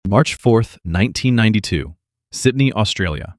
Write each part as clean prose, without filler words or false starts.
March 4th, 1992, Sydney, Australia.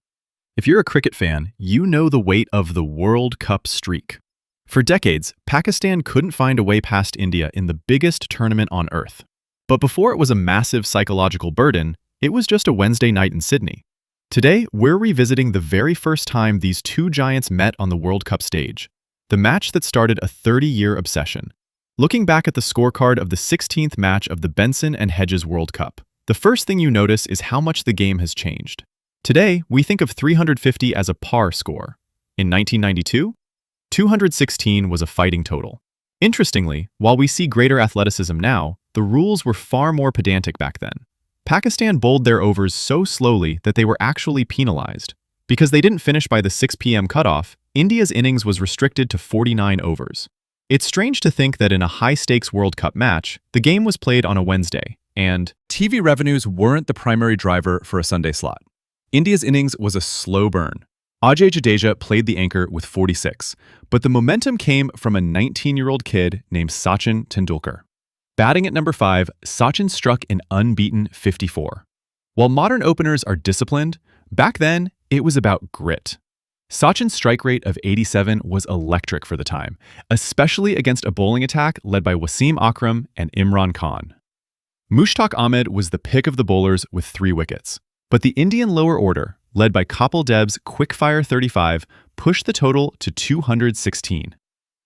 If you're a cricket fan, you know the weight of the World Cup streak. For decades, Pakistan couldn't find a way past India in the biggest tournament on Earth. But before it was a massive psychological burden, it was just a Wednesday night in Sydney. Today, we're revisiting the very first time these two giants met on the World Cup stage, the match that started a 30-year obsession. Looking back at the scorecard of the 16th match of the Benson and Hedges World Cup, the first thing you notice is how much the game has changed. Today, we think of 350 as a par score. In 1992, 216 was a fighting total. Interestingly, while we see greater athleticism now, the rules were far more pedantic back then. Pakistan bowled their overs so slowly that they were actually penalized. Because they didn't finish by the 6 p.m. cutoff, India's innings was restricted to 49 overs. It's strange to think that in a high-stakes World Cup match, the game was played on a Wednesday, and TV revenues weren't the primary driver for a Sunday slot. India's innings was a slow burn. Ajay Jadeja played the anchor with 46, but the momentum came from a 19-year-old kid named Sachin Tendulkar. Batting at number 5, Sachin struck an unbeaten 54. While modern openers are disciplined, back then it was about grit. Sachin's strike rate of 87 was electric for the time, especially against a bowling attack led by Wasim Akram and Imran Khan. Mushtaq Ahmed was the pick of the bowlers with 3 wickets, but the Indian lower order, led by Kapil Dev's quick-fire 35, pushed the total to 216.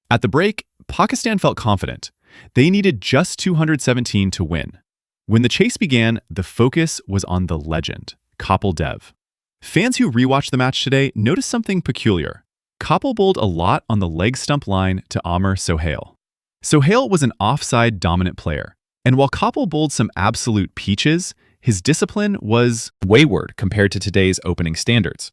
At the break, Pakistan felt confident. They needed just 217 to win. When the chase began, the focus was on the legend, Kapil Dev. Fans who rewatched the match today noticed something peculiar. Kapil bowled a lot on the leg stump line to Amir Sohail. Sohail was an offside dominant player, and while Kapil bowled some absolute peaches, his discipline was wayward compared to today's opening standards.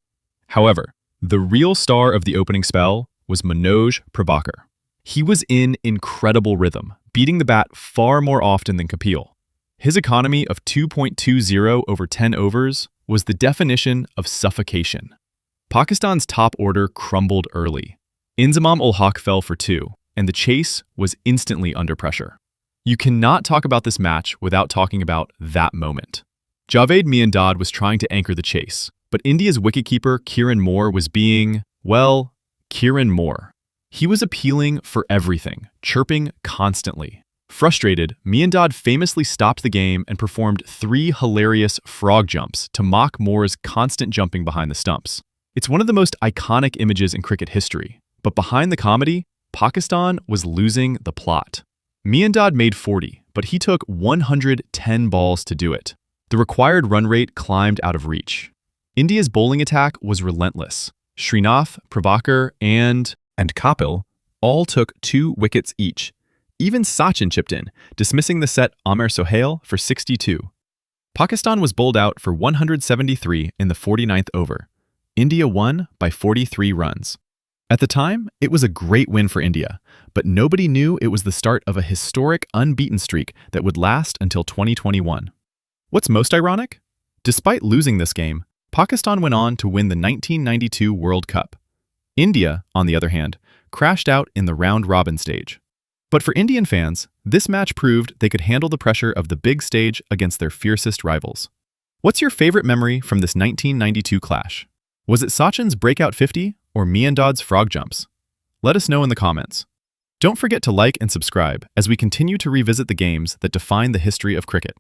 However, the real star of the opening spell was Manoj Prabhakar. He was in incredible rhythm, beating the bat far more often than Kapil. His economy of 2.20 over 10 overs was the definition of suffocation. Pakistan's top order crumbled early. Inzamam-ul-Haq fell for 2, and the chase was instantly under pressure. You cannot talk about this match without talking about that moment. Javed Miandad was trying to anchor the chase, but India's wicketkeeper Kiran More was being, well, Kiran More. He was appealing for everything, chirping constantly. Frustrated, Miandad famously stopped the game and performed 3 hilarious frog jumps to mock Moore's constant jumping behind the stumps. It's one of the most iconic images in cricket history, but behind the comedy, Pakistan was losing the plot. Miandad made 40, but he took 110 balls to do it. The required run rate climbed out of reach. India's bowling attack was relentless. Srinath, Prabhakar, and Kapil all took 2 wickets each. Even Sachin chipped in, dismissing the set Amir Sohail for 62. Pakistan was bowled out for 173 in the 49th over. India won by 43 runs. At the time, it was a great win for India, but nobody knew it was the start of a historic unbeaten streak that would last until 2021. What's most ironic? Despite losing this game, Pakistan went on to win the 1992 World Cup. India, on the other hand, crashed out in the round-robin stage. But for Indian fans, this match proved they could handle the pressure of the big stage against their fiercest rivals. What's your favorite memory from this 1992 clash? Was it Sachin's breakout 50 or Miandad's frog jumps? Let us know in the comments. Don't forget to like and subscribe as we continue to revisit the games that define the history of cricket.